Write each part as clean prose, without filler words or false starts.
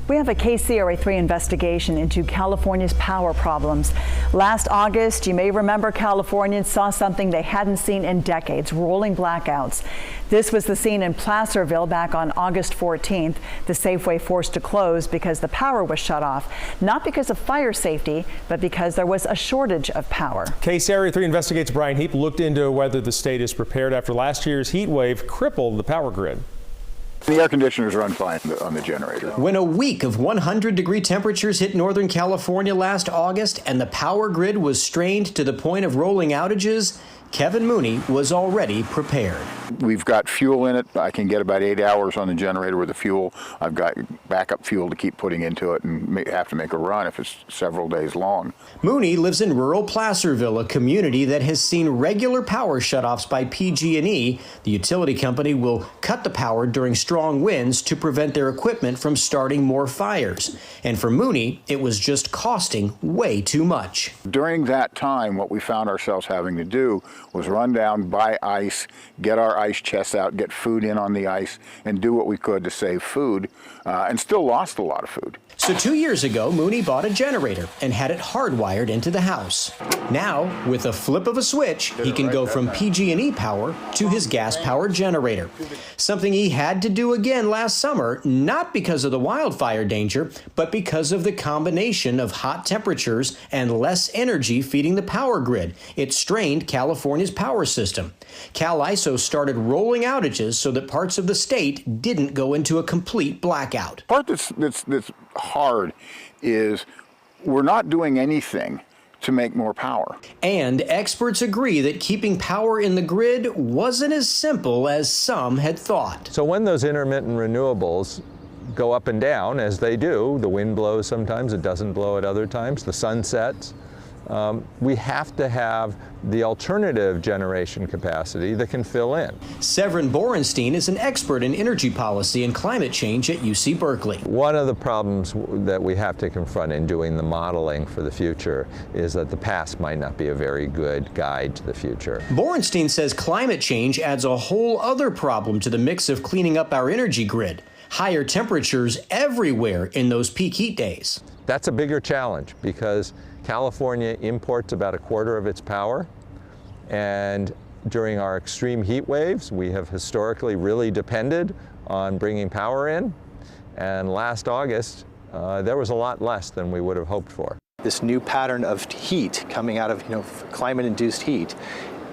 We have a KCRA3 investigation into California's power problems. Last August, you may remember Californians saw something they hadn't seen in decades, rolling blackouts. This was the scene in Placerville back on August 14th. The Safeway forced to close because the power was shut off, not because of fire safety, but because there was a shortage of power. KCRA3 Investigates Brian Heap looked into whether the state is prepared after last year's heat wave crippled the power grid. The air conditioners run fine on the generator. When a week of 100-degree temperatures hit Northern California last August and the power grid was strained to the point of rolling outages, Kevin Mooney was already prepared. We've got fuel in it. I can get about 8 hours on the generator with the fuel. I've got backup fuel to keep putting into it and have to make a run if it's several days long. Mooney lives in rural Placerville, a community that has seen regular power shutoffs by PG&E. The utility company will cut the power during strong winds to prevent their equipment from starting more fires. And for Mooney, it was just costing way too much. During that time, what we found ourselves having to do was run down, buy ice, get our ice chests out, get food in on the ice, and do what we could to save food, and still lost a lot of food. So 2 years ago, Mooney bought a generator and had it hardwired into the house. Now, with a flip of a switch, he can go from PG&E power to his gas-powered generator. Something he had to do again last summer, not because of the wildfire danger, but because of the combination of hot temperatures and less energy feeding the power grid. It strained California's power system. CalISO started rolling outages so that parts of the state didn't go into a complete blackout. Part that's hard is we're not doing anything to make more power. And experts agree that keeping power in the grid wasn't as simple as some had thought. So when those intermittent renewables go up and down, as they do, the wind blows sometimes, it doesn't blow at other times, the sun sets, we have to have the alternative generation capacity that can fill in. Severin Borenstein is an expert in energy policy and climate change at UC Berkeley. One of the problems that we have to confront in doing the modeling for the future is that the past might not be a very good guide to the future. Borenstein says climate change adds a whole other problem to the mix of cleaning up our energy grid. Higher temperatures everywhere in those peak heat days. That's a bigger challenge because California imports about a quarter of its power, and during our extreme heat waves, we have historically really depended on bringing power in, and last August, there was a lot less than we would have hoped for. This new pattern of heat coming out of climate-induced heat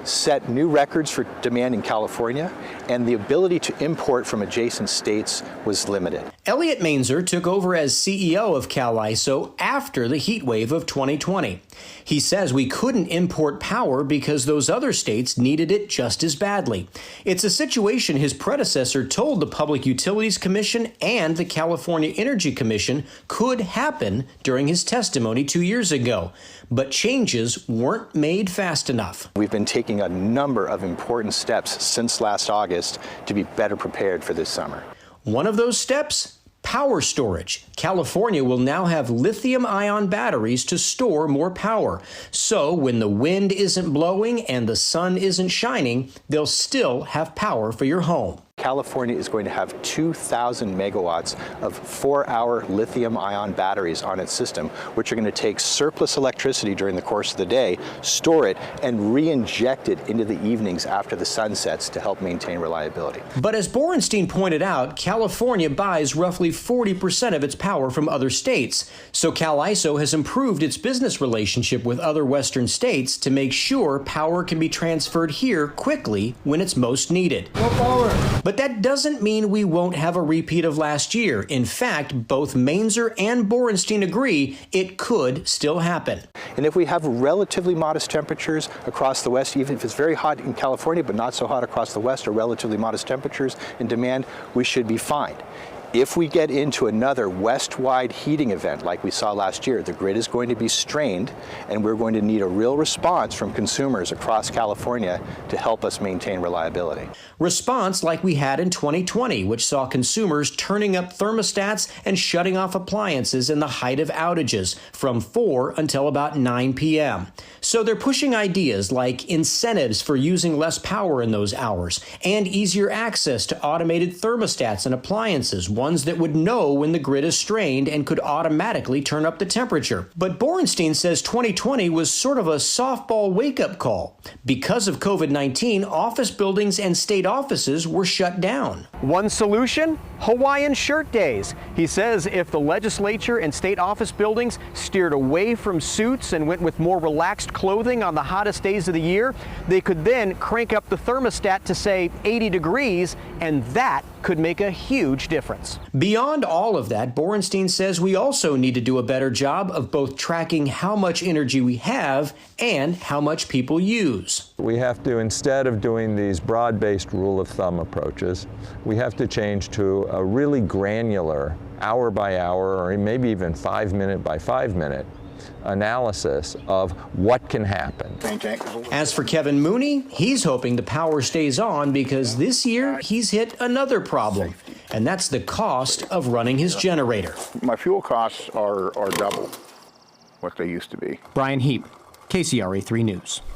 set new records for demand in California, and the ability to import from adjacent states was limited. Elliot Mainzer took over as CEO of CalISO after the heat wave of 2020. He says we couldn't import power because those other states needed it just as badly. It's a situation his predecessor told the Public Utilities Commission and the California Energy Commission could happen during his testimony 2 years ago. But changes weren't made fast enough. We've been taking a number of important steps since last August to be better prepared for this summer. One of those steps? Power storage. California will now have lithium-ion batteries to store more power. So when the wind isn't blowing and the sun isn't shining, they'll still have power for your home. California is going to have 2,000 megawatts of 4-hour lithium-ion batteries on its system, which are going to take surplus electricity during the course of the day, store it, and re-inject it into the evenings after the sun sets to help maintain reliability. But as Borenstein pointed out, California buys roughly 40% of its power from other states. So CalISO has improved its business relationship with other Western states to make sure power can be transferred here quickly when it's most needed. No power. But that doesn't mean we won't have a repeat of last year. In fact, both Mainzer and Borenstein agree it could still happen. And if we have relatively modest temperatures across the West, even if it's very hot in California but not so hot across the West, or relatively modest temperatures in demand, we should be fine. If we get into another west-wide heating event like we saw last year, the grid is going to be strained, and we're going to need a real response from consumers across California to help us maintain reliability. Response like we had in 2020, which saw consumers turning up thermostats and shutting off appliances in the height of outages from 4 until about 9 p.m. So they're pushing ideas like incentives for using less power in those hours and easier access to automated thermostats and appliances ones that would know when the grid is strained and could automatically turn up the temperature. But Borenstein says 2020 was sort of a softball wake-up call. Because of COVID-19, office buildings and state offices were shut down. One solution? Hawaiian shirt days. He says if the legislature and state office buildings steered away from suits and went with more relaxed clothing on the hottest days of the year, they could then crank up the thermostat to, say, 80 degrees, and that could make a huge difference. Beyond all of that, Borenstein says we also need to do a better job of both tracking how much energy we have and how much people use. We have to, instead of doing these broad-based rule of thumb approaches, we have to change to a really granular hour by hour or maybe even 5 minute by 5 minute analysis of what can happen. As for Kevin Mooney, he's hoping the power stays on because this year he's hit another problem, and that's the cost of running his generator. My fuel costs are double what they used to be. Brian Heap, KCRA 3 News.